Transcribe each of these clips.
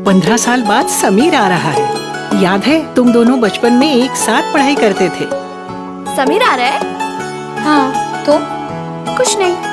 15 साल बाद समीर आ रहा है। याद है तुम दोनों बचपन में एक साथ पढ़ाई करते थे। समीर आ रहा है? हाँ तो कुछ नहीं।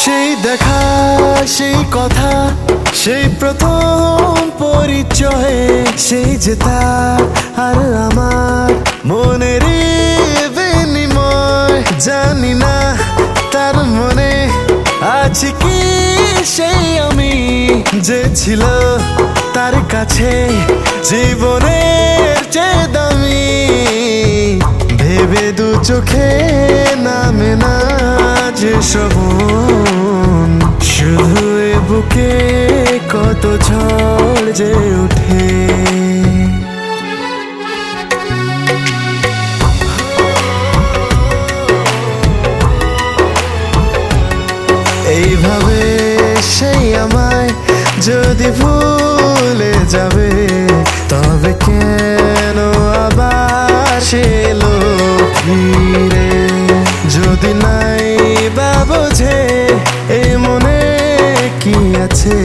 সেই দেখা সেই কথা সেই প্রথম পরিচয় সেই যে তার আর আমার মনের বিনিময় জানি না তার মনে আছে কি সেই আমি যে ছিল তার কাছে জীবনের চেয়ে দামি ভেবে দু চোখে নামে না যে শ্রবণ শুধু এ বুকে কত ঝড় যে ওঠে এইভাবে সেই আমায় যদি ভুলে যাবে তবে কেন আবার সে এলো ফিরে যদি নাই বা বোঝে এই মনে কি আছে